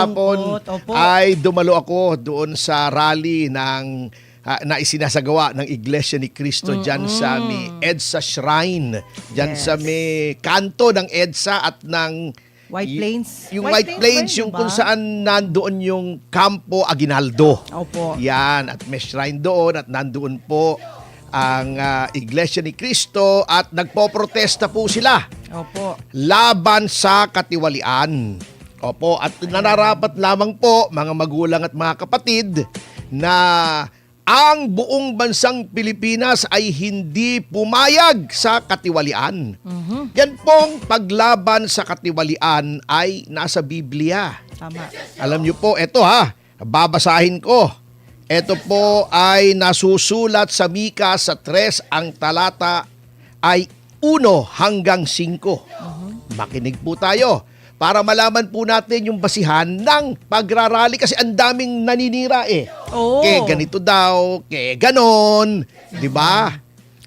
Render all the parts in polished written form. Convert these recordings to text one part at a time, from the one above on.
kahapon Opo. ay dumalo ako doon sa rally ng na isinasagawa ng Iglesia ni Cristo dyan sa may EDSA Shrine. Dyan sa may kanto ng EDSA at ng White Plains. Yung White Plains, yung kung saan nandoon yung Campo Aguinaldo. Opo. Yan, at may shrine doon at nandoon po ang Iglesia ni Cristo at nagpoprotesta po sila Opo. laban sa katiwalian. Opo, at nararapat lamang po mga magulang at mga kapatid na ang buong bansang Pilipinas ay hindi pumayag sa katiwalian. Yan pong paglaban sa katiwalian ay nasa Biblia. Tama. Alam niyo po, eto babasahin ko. Ito po ay nasusulat sa Mika sa 3, ang talata ay 1 hanggang 5. Makinig po tayo para malaman po natin yung basihan ng pagrarally kasi ang daming naninira Oo. ganito daw, ganon, di ba?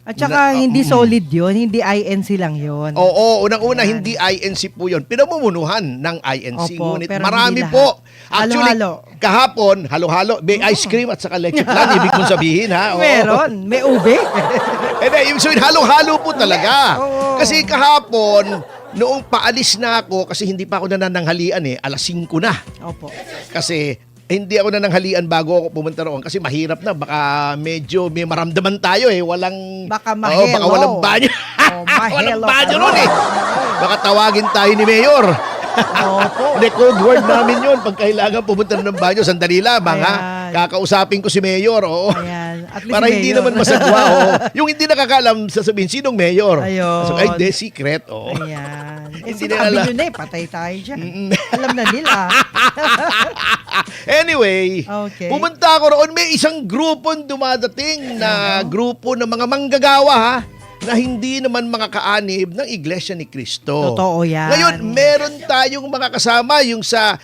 At saka hindi solid yun, hindi INC lang yun. Oo, unang-una hindi INC po yun. Pinamumunuhan ng INC. Opo, Ngunit pero marami hindi po. Actually, Halo-halo. kahapon, halo-halo, may ice cream at saka leche plan. Ibig kong sabihin, ha? Oo. Meron, may ube. Ibig sabihin, halo-halo po talaga. Oo. Kasi kahapon, noong paalis na ako, kasi hindi pa ako nananghalian alas 5 na. Opo. Kasi hindi ako nananghalian bago ako pumunta roon kasi mahirap na, baka medyo may maramdaman tayo walang Baka mahelo. baka walang banyo. Walang mahelo banyo ka noon Baka tawagin tayo ni Mayor. Opo. Hindi, code word namin yun. Pag kailangan pumunta na ng banyo, sandali lamang Ayan. Kakausapin ko si Mayor. Oo. Ayan. At least Para hindi mayor. naman masagwa. Oo. Yung hindi nakakaalam, sasabihin, sinong Mayor? Ayun. So, ay, de, secret. Oo. Ayan. Hindi Sinabi nila- nyo na patay tayo dyan. Alam na nila. Anyway, Okay. pumunta ako roon. May isang grupong dumadating na grupo ng mga manggagawa na hindi naman mga kaanib ng Iglesia ni Cristo. Totoo yan. Ngayon, meron tayong mga kasama yung sa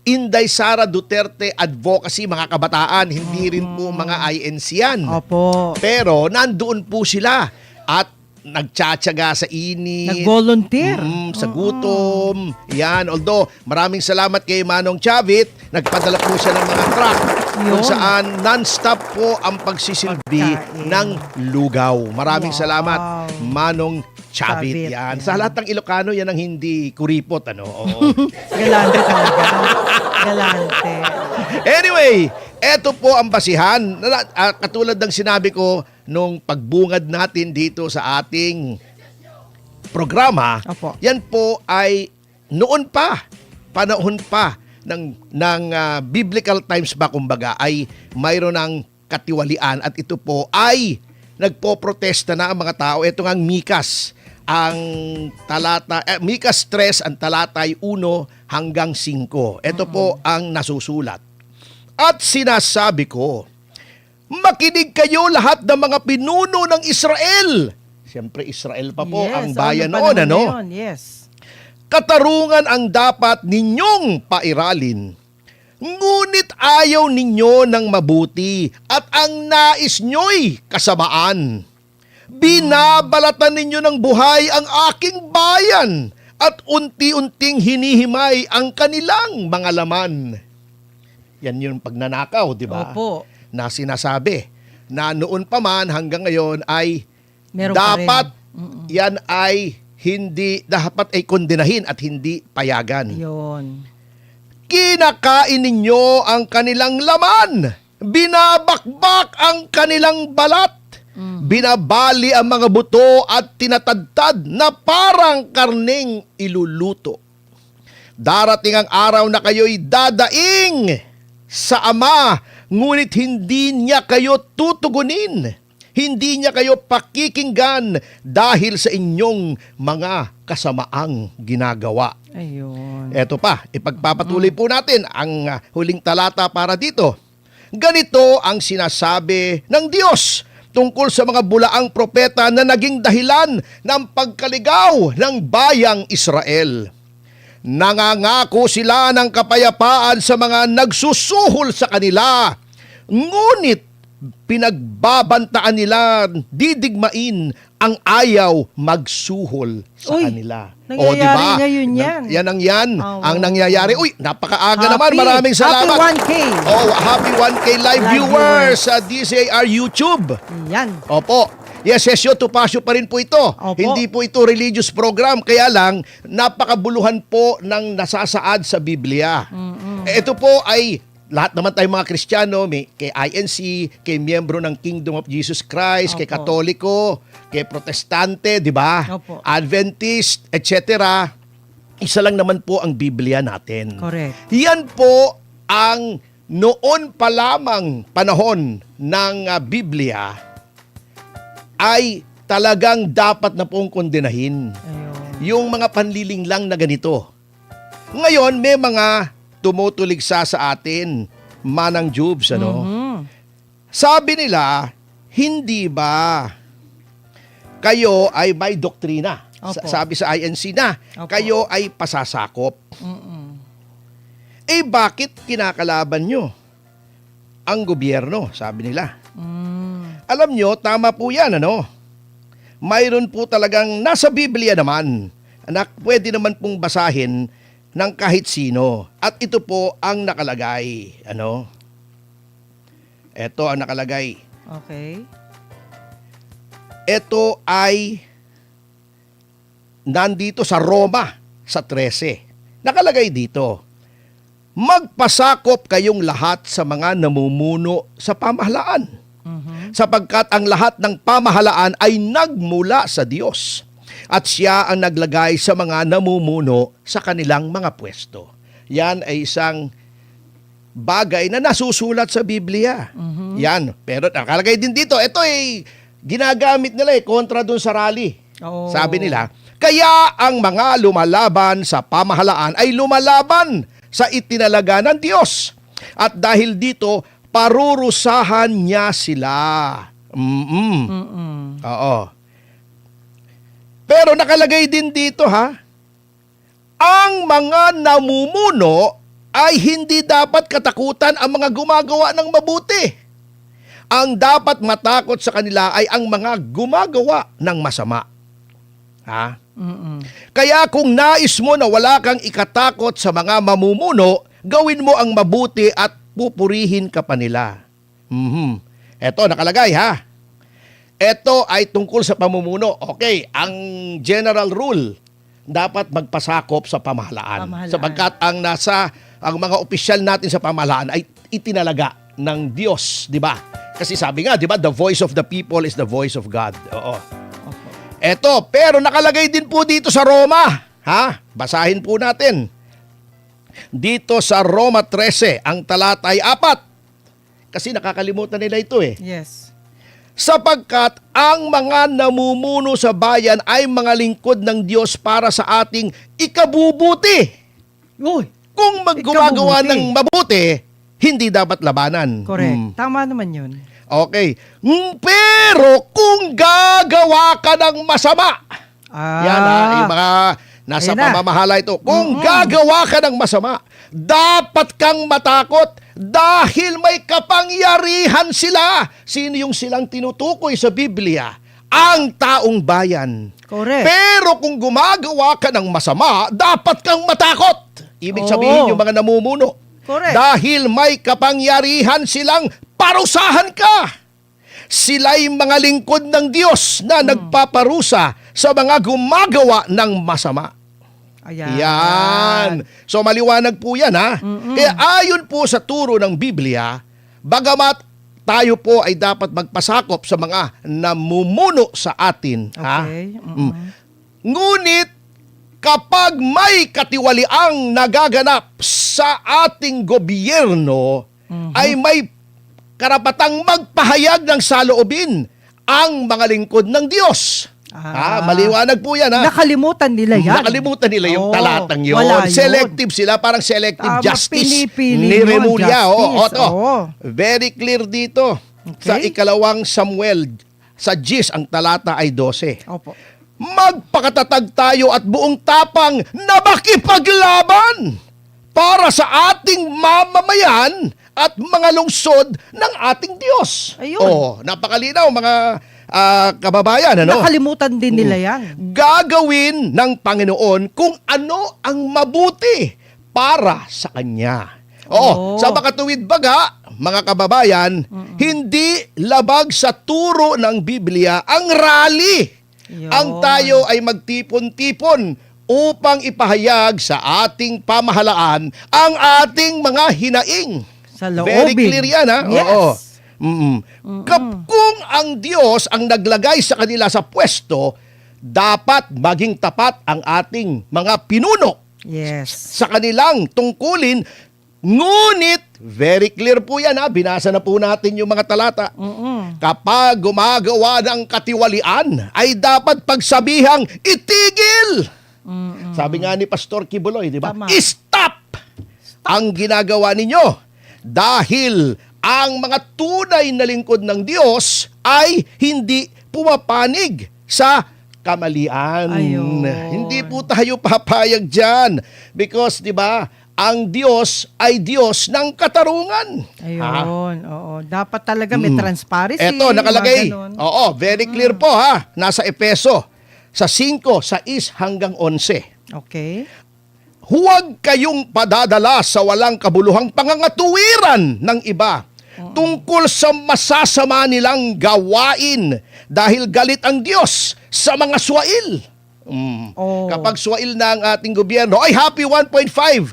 Inday Sara Duterte Advocacy, mga kabataan. Hindi rin po mga INC yan. Opo. Pero nandoon po sila at nagtsatsaga sa init. Nag-volunteer. Sa gutom. Yan. Although, maraming salamat kay Manong Chavit. Nagpadala po siya ng mga truck kung Yun. saan non-stop po ang pagsisilbi Pagkain. ng lugaw. Maraming Wow. salamat, Manong Chavit. Chavit, Yan. yan. Sa lahat ng Ilocano, yan ang hindi kuripot. Oo. Galante talaga. Galante. Anyway, eto po ang basihan. Katulad ng sinabi ko nung pagbungad natin dito sa ating programa, Opo. yan po ay noon pa, panahon pa ng biblical times ba kumbaga, ay mayroon ng katiwalian at ito po ay nagpoprotesta na ang mga tao. Ito ngang Mikas, ang talata, Mikas 3, ang talata ay 1 hanggang 5. Ito po ang nasusulat. At sinasabi ko, makinig kayo lahat ng mga pinuno ng Israel. Siyempre, Israel pa po ang bayan noon, ano? Yun, yes. Katarungan ang dapat ninyong pairalin. Ngunit ayaw ninyo ng mabuti at ang nais nyo'y kasamaan. Binabalatan ninyo ng buhay ang aking bayan at unti-unting hinihimay ang kanilang mga laman. Yan yung pagnanakaw, di ba? Opo. Na sinasabi na noon pa man hanggang ngayon ay Meron pa dapat rin. yan ay hindi dapat ay kondenahin at hindi payagan. Yun. Kinakain ninyo ang kanilang laman, binabakbak ang kanilang balat, binabali ang mga buto at tinatadtad na parang karneng iluluto. Darating ang araw na kayo'y dadaing sa Ama, ngunit hindi niya kayo tutugunin. Hindi niya kayo pakikinggan dahil sa inyong mga kasamaang ginagawa. Ayun. Eto pa, ipagpapatuloy po natin ang huling talata para dito. Ganito ang sinasabi ng Diyos tungkol sa mga bulaang propeta na naging dahilan ng pagkaligaw ng bayang Israel. Nangangako sila ng kapayapaan sa mga nagsusuhol sa kanila, ngunit pinagbabantaan nila didigmain ang ayaw magsuhol sa Uy, kanila. nangyayari ngayon yan. Yan ang yan. Oo. Ang nangyayari. Uy, napakaaga naman. Happy- Maraming salamat. Happy 1K. Oh, happy 1K live Live viewers sa DCAR YouTube. Yan. Opo. Yes, Sesyo Tupasyo pa rin po ito. Opo. Hindi po ito religious program. Kaya lang, napakabuluhan po ng nasasaad sa Biblia. Ito po ay lahat naman tayong mga Kristiyano, may kay INC, kay miyembro ng Kingdom of Jesus Christ, kay Opo. Katoliko, kay Protestante, di ba? Opo. Adventist, etc. Isa lang naman po ang Biblia natin. Correct. Yan po ang noon pa lamang panahon ng Biblia ay talagang dapat na pong kondenahin. Ayun. Yung mga panliling lang na ganito. Ngayon, may mga tumutuligsa sa atin, manang Jubes, ano? Mhm. Sabi nila, hindi ba kayo ay may doktrina? Opo. Sabi sa INC na, Opo. kayo ay pasasakop. Eh bakit kinakalaban nyo ang gobyerno? Sabi nila. Alam nyo, tama po yan, ano? Mayroon po talagang nasa Biblia naman na pwede naman pong basahin ng kahit sino. At ito po ang nakalagay. Ano? Ito ang nakalagay. Okay. Ito ay nandito sa Roma sa 13. Nakalagay dito, magpasakop kayong lahat sa mga namumuno sa pamahalaan. Sapagkat ang lahat ng pamahalaan ay nagmula sa Diyos. At siya ang naglagay sa mga namumuno sa kanilang mga pwesto. Yan ay isang bagay na nasusulat sa Biblia. Yan. Pero nakalagay din dito, ito ay ginagamit nila kontra dun sa rally. Oo. Sabi nila, kaya ang mga lumalaban sa pamahalaan ay lumalaban sa itinalaga ng Diyos. At dahil dito, parurusahan niya sila. Oo. Pero nakalagay din dito ang mga namumuno ay hindi dapat katakutan ang mga gumagawa ng mabuti. Ang dapat matakot sa kanila ay ang mga gumagawa ng masama. Kaya kung nais mo na wala kang ikatakot sa mga mamumuno, gawin mo ang mabuti at pupurihin ka pa nila. Eto, nakalagay Ito ay tungkol sa pamumuno. Okay, ang general rule, dapat magpasakop sa pamahalaan. Sapagkat ang mga opisyal natin sa pamahalaan ay itinalaga ng Diyos, di ba? Kasi sabi nga, di ba, the voice of the people is the voice of God. Oo. Eto, pero nakalagay din po dito sa Roma. Basahin po natin. Dito sa Roma 13, ang talata ay 4. Kasi nakakalimutan nila ito Yes. Sapagkat ang mga namumuno sa bayan ay mga lingkod ng Diyos para sa ating ikabubuti. Uy, Kung maggumagawa ikabubuti. ng mabuti, hindi dapat labanan. correct. Tama naman yun. Okay. Pero kung gagawa ka ng masama, yan yung mga nasa Ayan na. pamamahala ito. Kung gagawa ka ng masama, dapat kang matakot dahil may kapangyarihan sila. Sino yung silang tinutukoy sa Biblia? Ang taong bayan. Correct. Pero kung gumagawa ka ng masama, dapat kang matakot. Ibig sabihin yung mga namumuno. Correct. Dahil may kapangyarihan silang parusahan ka. Sila'y mga lingkod ng Diyos na nagpaparusa sa mga gumagawa ng masama. Ayan. Yan. So maliwanag po yan Kaya ayon po sa turo ng Biblia, bagamat tayo po ay dapat magpasakop sa mga namumuno sa atin. Okay. Ngunit kapag may katiwaliang nagaganap sa ating gobyerno, ay may karapatang magpahayag ng saloobin ang mga lingkod ng Diyos. Maliwanag po yan Nakalimutan nila yan. Nakalimutan nila yung Oo, talatang yun. wala yun. Selective sila, parang selective Tama, justice pinipili ni mo, Remulla. justice, oo. Very clear dito. Sa Okay. ikalawang Samuel, sa Gis, ang talata ay 12. Opo. Magpakatatag tayo at buong tapang na makipaglaban para sa ating mamamayan at mga lungsod ng ating Diyos. Ayun. Napakalinaw mga kababayan, ano? Nakalimutan din nila yan. Gagawin ng Panginoon kung ano ang mabuti para sa Kanya. Oo, Oo. sa makatuwid baga, mga kababayan, hindi labag sa turo ng Biblia ang rally. Yun. Ang tayo ay magtipon-tipon upang ipahayag sa ating pamahalaan ang ating mga hinaing. Sa loobin. Very clear yan, ha? Yes. Oo. Kung ang Diyos ang naglagay sa kanila sa pwesto, dapat maging tapat ang ating mga pinuno Yes. sa kanilang tungkulin. Ngunit, very clear po yan, ha? Binasa na po natin yung mga talata. Kapag gumagawa ng katiwalian, ay dapat pagsabihang itigil. Sabi nga ni Pastor Kibuloy, di ba? Tama. Stop ang ginagawa ninyo. Dahil ang mga tunay na lingkod ng Diyos ay hindi pumapanig sa kamalian. Ayun. Hindi po tayo papayag dyan. Because, di ba, ang Diyos ay Diyos ng katarungan. Ha? Ayun, oo. Dapat talaga may transparency. Eto, nakalagay. mga ganun. Oo, very clear po, ha. Nasa Efeso, sa 5, 6 hanggang 11. Okay. Huwag kayong padadala sa walang kabuluhang pangangatuwiran ng iba tungkol sa masasama nilang gawain dahil galit ang Diyos sa mga swail. Oh. Kapag swail na ang ating gobyerno, ay happy 1.5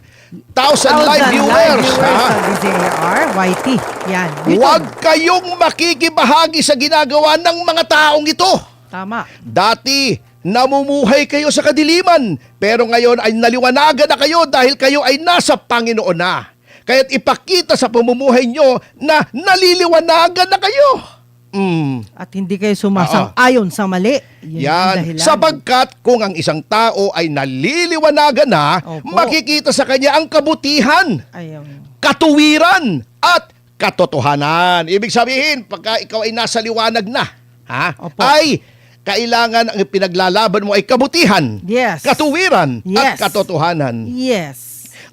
thousand live viewers. ha? Sa DZAR, YT. Yan. Dito. Huwag kayong makikibahagi sa ginagawa ng mga taong ito. Tama. Dati, namumuhay kayo sa kadiliman, pero ngayon ay naliwanagan na kayo dahil kayo ay nasa Panginoon na. Kaya't ipakita sa pamumuhay nyo na naliliwanagan na kayo. At hindi kayo sumasang-ayon sa mali. Yun ang Yan. dahilan. Sapagkat kung ang isang tao ay naliliwanagan na, Opo. makikita sa kanya ang kabutihan, Ayun. katuwiran, at katotohanan. Ibig sabihin, pagka ikaw ay nasa liwanag na, Opo. ay kailangan ang pinaglalaban mo ay kabutihan, Yes. katuwiran, at Yes. katotohanan. Yes.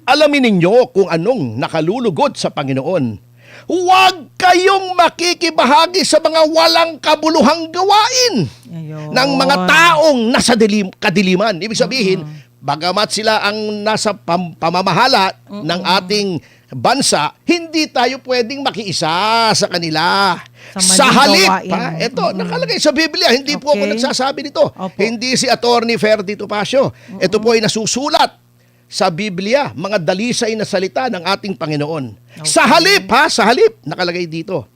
Alamin ninyo kung anong nakalulugod sa Panginoon. Huwag kayong makikibahagi sa mga walang kabuluhang gawain Ayun. ng mga taong nasa kadiliman. Ibig sabihin, bagamat sila ang nasa pamamahala ng ating bansa, hindi tayo pwedeng makiisa sa kanila. Sa maling halip, gawain. ha? Ito, nakalagay sa Biblia. Hindi po ako Okay. nagsasabi nito. Opo. Hindi si Attorney Ferdy Topacio. Ito po ay nasusulat sa Biblia, mga dalisay na salita ng ating Panginoon. Sa halip, sa halip, nakalagay dito,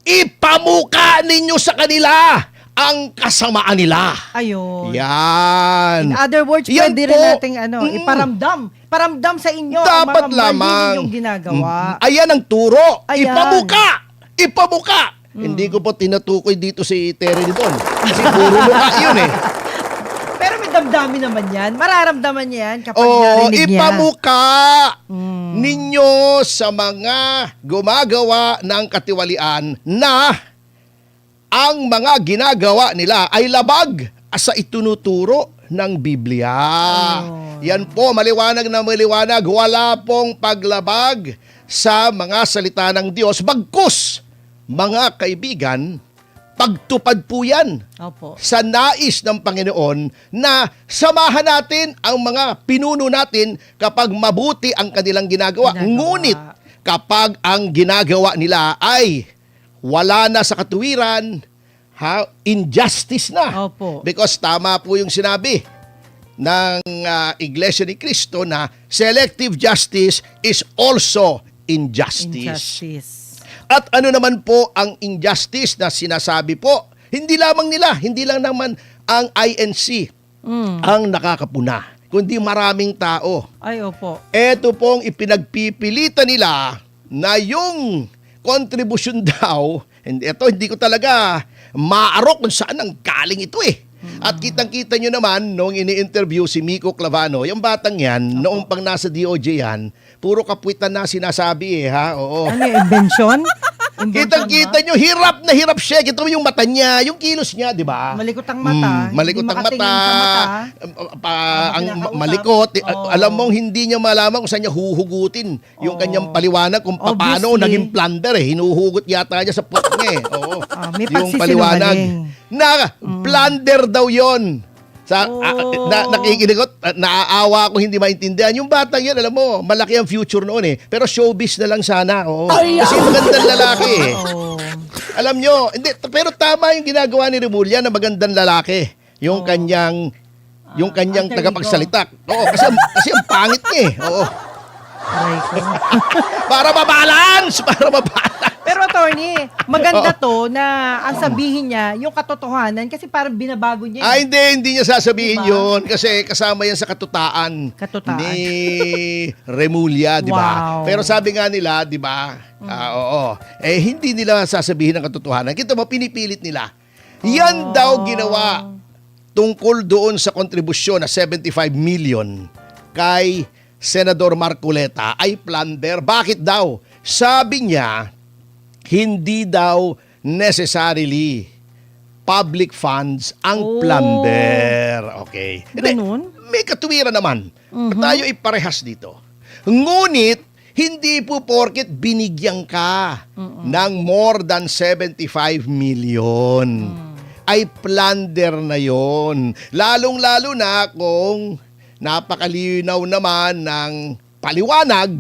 ipamuka ninyo sa kanila ang kasamaan nila. Ayun. Yan. In other words, Yan pwede po. rin nating iparamdam. Paramdam sa inyo Dapat ang mga mali lamang. ninyong ginagawa. Ayan ang turo. Ayan. Ipamuka. Ipamuka. Hindi ko po tinutukoy dito si Terry Libon. Kasi puro mukha yun eh. Pero may damdamin naman yan. Mararamdaman niya yan kapag Oo, narinig niya. ipamuka ninyo sa mga gumagawa ng katiwalian na ang mga ginagawa nila ay labag sa itunuturo ng Biblia. Yan po, maliwanag na maliwanag. Wala pong paglabag sa mga salita ng Diyos. Bagkus, mga kaibigan, pagtupad po yan Opo. sa nais ng Panginoon na samahan natin ang mga pinuno natin kapag mabuti ang kanilang ginagawa. Ngunit kapag ang ginagawa nila ay wala na sa katuwiran, injustice na. Opo. Because tama po yung sinabi ng Iglesia ni Cristo na selective justice is also injustice. Injustice. At ano naman po ang injustice na sinasabi po? Hindi lamang nila, hindi lang naman ang INC ang nakakapuna, kundi maraming tao. Ay, opo. Ito pong ipinagpipilitan nila na yung kontribusyon daw, hindi ko talaga maarok kung saan ang galing ito eh. At kitang-kita nyo naman, noong ini-interview si Miko Clavano, yung batang yan, noong pang nasa DOJ yan, puro kapwitan na sinasabi eh, ha? Oo. Ano yung invention? Kitang-kita nyo, hirap na hirap siya. Kita mo yung mata niya, yung kilos niya, di ba? Malikot ang mata. Malikot Hindi ang makatingin mata. sa mata. Ang kinakausap. malikot. Oo. Alam mong hindi niya malaman kung saan niya huhugutin yung Oo. kanyang paliwanag kung paano Obviously. naging plunder eh. Hinuhugot yata niya sa puwet niya eh. Oo. May Yung paliwanag. pagsisinungaling. na plunder daw yon. Nakikinig ko, naaawa ako hindi maintindihan. Yung batang yan, alam mo, malaki ang future noon eh. Pero showbiz na lang sana. Oo. Kasi magandang lalaki eh. Alam nyo, hindi, pero tama yung ginagawa ni Remulla na magandang lalaki. Yung kanyang alter tagapagsalita. Oo, kasi ang pangit niya eh. Oo. Aray ko. Para mabalance! Pero attorney, maganda to na ang sabihin niya yung katotohanan kasi parang binabago niya. Hindi niya sasabihin Diba? yun kasi kasama yan sa katutaan. Katutaan. Ni Remulla, di ba? Wow. Pero sabi nga nila, di ba? Oo. Hindi nila sasabihin ang katotohanan. Kita mo, pinipilit nila. Yan daw ginawa tungkol doon sa kontribusyon na 75 million kay Senador Marcoleta ay plunder. Bakit daw? Sabi niya, hindi daw necessarily public funds ang plunder. Okay. Ganun? May katuwiran naman. Tayo iparehas dito. Ngunit, hindi po porket binigyan ka ng more than 75 million. Ay plunder na yon. Lalong-lalo na kung napakalinaw naman ng paliwanag,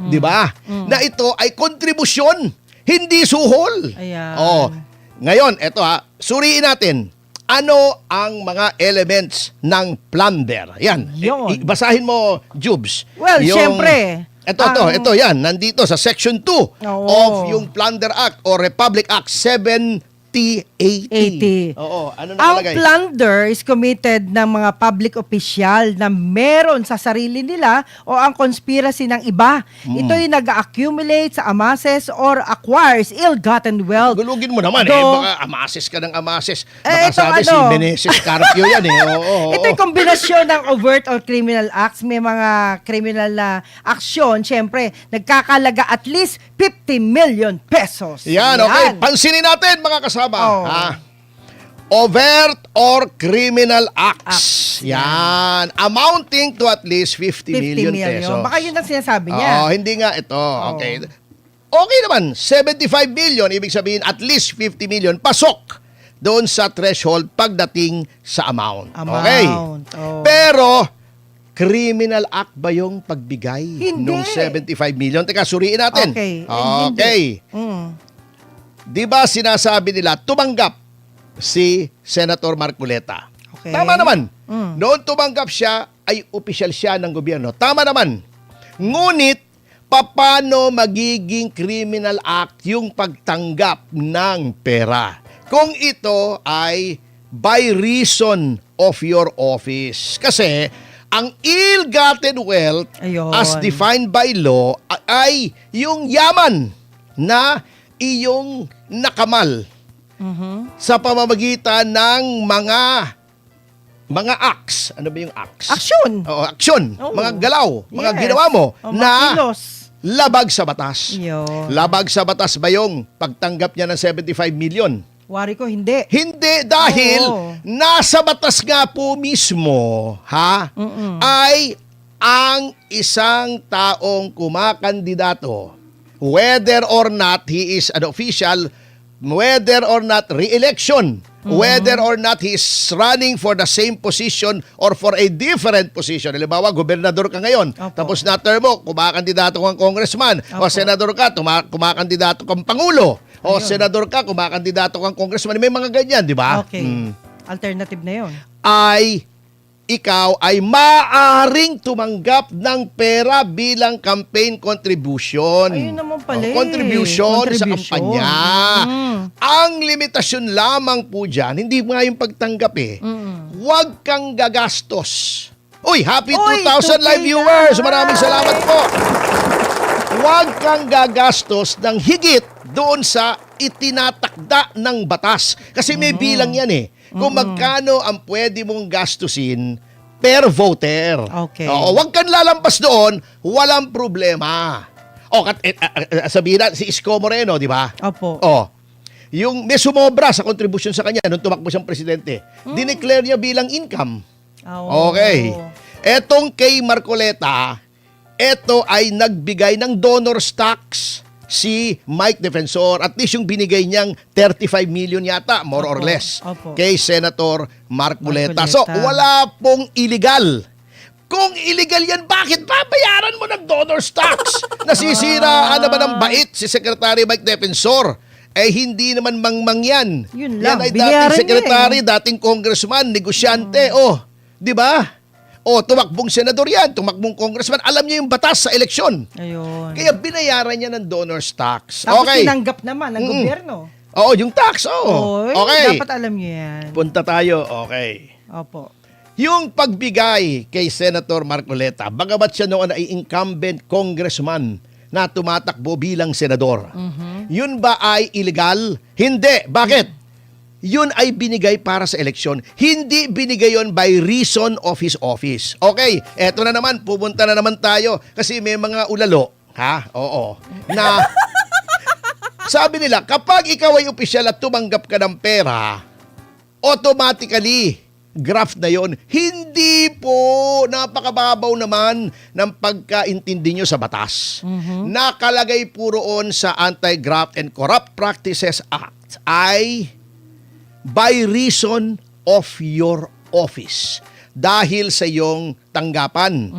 di ba? Na ito ay kontribusyon, hindi suhol. Ayan. Ngayon, eto suriin natin. Ano ang mga elements ng plunder? Yan. Yun. Basahin mo, Jubes. Well, syempre. Ito, yan. Nandito sa Section 2 of yung Plunder Act or Republic Act 7080. Oo, ano Ang nakalagay? plunder is committed ng mga public official na meron sa sarili nila o ang conspiracy ng iba. Ito ay nag-accumulate sa amases or acquires ill-gotten wealth. Gulugin mo naman baka amases ka ng amases. Baka Eh, sabi si Meneses Carpio yan Oo. Ito yung kombinasyon ng overt or criminal acts. May mga criminal na aksyon. Siyempre, nagkakalaga at least 50 million pesos. Yan, okay. Pansinin natin mga kasama. Overt or criminal acts. Yan. Amounting to at least 50 million pesos. Baka yun ang sinasabi niya. Hindi nga ito. Okay. Okay naman. 75 million, ibig sabihin at least 50 million. Pasok doon sa threshold pagdating sa amount. Okay. Pero, criminal act ba yung pagbigay Hindi. ng 75 million? Teka, suriin natin. Okay. Okay. Di ba sinasabi nila, tumanggap si Senator Marcoleta? Okay. Tama naman. Noon tumanggap siya, ay opisyal siya ng gobyerno. Tama naman. Ngunit, paano magiging criminal act yung pagtanggap ng pera? Kung ito ay by reason of your office. Kasi, ang ill-gotten wealth Ayun. as defined by law ay yung yaman na iyong nakamal sa pamamagitan ng mga acts. Ano ba yung acts? Aksyon. Aksyon. Oo. Mga galaw. Mga Yes. ginawa mo O, mga na kilos. labag sa batas. Yun. Labag sa batas ba yung pagtanggap niya ng 75 million? Wari ko, hindi. Hindi dahil Oo. nasa batas nga po mismo, ay ang isang taong kumakandidato, whether or not he is an official, whether or not re-election, whether or not he is running for the same position or for a different position. Halimbawa, gobernador ka ngayon, Opo. tapos na term mo, kumakandidato kang congressman, o Opo. senador ka, kumakandidato kang pangulo, o senador ka, kumakandidato kang congressman. May mga ganyan, di ba? Okay. Alternative na yun. Ay ikaw ay maaaring tumanggap ng pera bilang campaign contribution. Ayun naman pala Contribution sa Contribution. kampanya. Ang limitasyon lamang po dyan, hindi nga yung pagtanggap Huwag kang gagastos. Uy, happy 2,000 live viewers! Maraming salamat po. Huwag kang gagastos ng higit doon sa itinatakda ng batas. Kasi may bilang yan kung magkano ang pwede mong gastusin per voter. Okay. Huwag kang lalampas doon, walang problema. Sabihin na, si Isko Moreno, di ba? Opo. Yung may sumobra sa kontribusyon sa kanya nung tumakbo siyang presidente, dineclare niya bilang income. Okay. Etong kay Marcoleta, ito ay nagbigay ng donor's tax si Mike Defensor. At least yung binigay niyang 35 million yata, more or Opo, less, opo. kay Senator Mark Muleta. Muleta. So, wala pong illegal. Kung illegal yan, bakit babayaran mo ng donor stocks? Nasisiraan naman ang bait si Secretary Mike Defensor. Eh, hindi naman mangmang yan. Yun Yan lang, ay binayaran dating niya secretary, dating congressman, negosyante. Oh, di ba? Oh, tumakbong senador yan, tumakbong congressman. Alam niya yung batas sa eleksyon. Ayun. Kaya binayaran niya ng donor stocks. Tapos Okay. tinanggap naman ng gobyerno. Oo, yung tax. Oh. Oy, Okay. dapat alam niyo yan. Punta tayo. Okay. Opo. Yung pagbigay kay Senator Marcoleta, bagamat siya noon ay incumbent congressman na tumatakbo bilang senador, yun ba ay illegal? Hindi. Bakit? Yun ay binigay para sa eleksyon. Hindi binigay yun by reason of his office. Okay, eto na naman, pupunta na naman tayo kasi may mga ulalo, ha? Oo. Na sabi nila, kapag ikaw ay opisyal at tumanggap ka ng pera, automatically, graft na yon. Hindi po, napakababaw naman ng pagkaintindi nyo sa batas. Nakalagay po roon sa Anti-Graft and Corrupt Practices Act ay by reason of your office. Dahil sa iyong tanggapan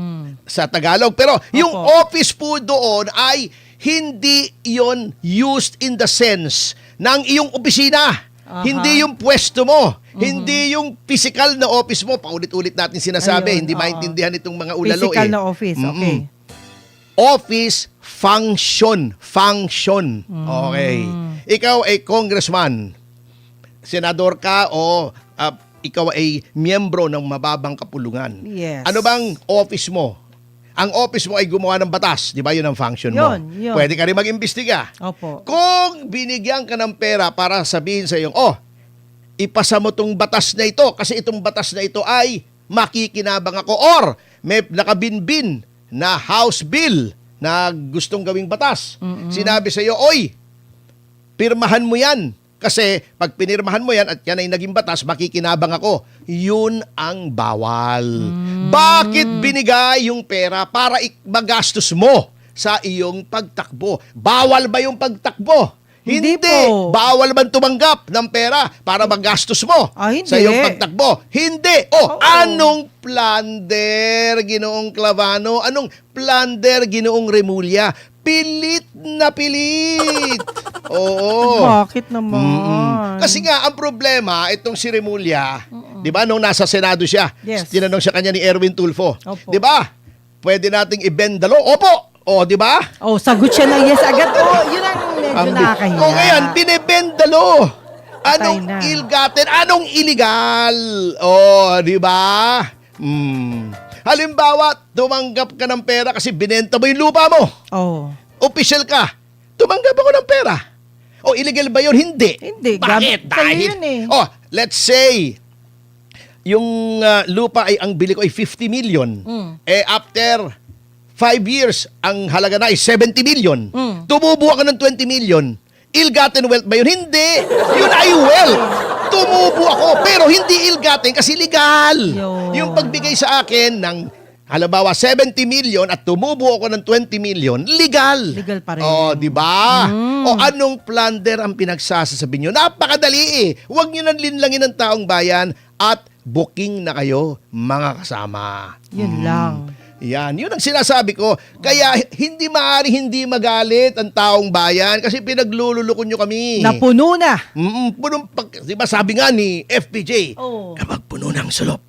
sa Tagalog. Pero yung office po doon ay hindi yon used in the sense ng iyong opisina. Hindi yung pwesto mo. Hindi yung physical na office mo. Paulit-ulit natin sinasabi. Ayun, hindi maintindihan itong mga ulalo. Physical na office, okay. Office function. Function. Okay. Ikaw ay congressman, senador ka o ikaw ay miyembro ng mababang kapulungan. Yes. Ano bang office mo? Ang office mo ay gumawa ng batas. Di ba yun ang function mo? Yun. Pwede ka rin mag-imbestiga. Opo. Kung binigyan ka ng pera para sabihin sa iyo, ipasa mo tong batas na ito kasi itong batas na ito ay makikinabang ako or may nakabinbin na House Bill na gustong gawing batas. Sinabi sa iyo, oy, pirmahan mo yan. Kasi pag pinirmahan mo yan at yan ay naging batas, makikinabang ako. Yun ang bawal. Bakit binigay yung pera para magastos mo sa iyong pagtakbo? Bawal ba yung pagtakbo? Hindi po. Bawal man tumanggap ng pera para magastos mo Hindi. sa iyong pagtakbo? Hindi. Anong plunder, Ginoong Clavano? Anong plunder, Ginoong Remulla? Pilit na pilit. Oo. Bakit naman? Kasi nga, ang problema, itong si Remulla, di ba, nung nasa Senado siya, Yes. tinanong siya kanya ni Erwin Tulfo, Opo. di ba, pwede nating i-bend the law? Opo. O, di ba? Sagot siya ng yes agad. Yun ang medyo nakakahiya. O ngayon, binibend the law. Anong Patay na. ill-gotten? Anong illegal? O, di ba? Halimbawa, tumanggap ka ng pera kasi binenta mo yung lupa mo. Official ka. Tumanggap ako ng pera. O, illegal ba yun? Hindi. Hindi. Bakit? Sa'yo Dahil, yun eh. let's say, yung lupa ay ang bili ko ay 50 million. After 5 years, ang halaga na ay 70 million. Tumubo ako ng 20 million. Ill-gotten wealth ba yun? Hindi. Yun ay wealth. Tumubo ako, pero hindi ill-gotten kasi legal. Yung pagbigay sa akin ng halimbawa 70 million at tumubo ako ng 20 million, legal. Legal pa rin. Di ba? Anong plunder ang pinagsasasabi nyo? Napakadali eh. Huwag nyo nang linlangin ng taong bayan at booking na kayo, mga kasama. Yun lang. Yan, yun ang sinasabi ko. Kaya hindi maaaring hindi magalit ang taong bayan kasi pinaglululukon nyo kami. Napuno na. Di ba sabi nga ni FPJ, kapag puno ng sulop,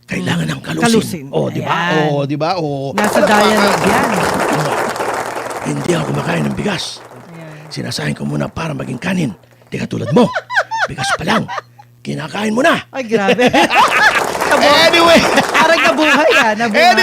kailangan ng kalusin. Di ba? Ayan. Di ba? Nasa dialogue yan. Hindi ako kumakain ng bigas. Sinasahin ko muna para maging kanin. Di katulad mo. Bigas pa lang. Kinakain mo na. Ay, grabe. Anyway. Parang nabuhay.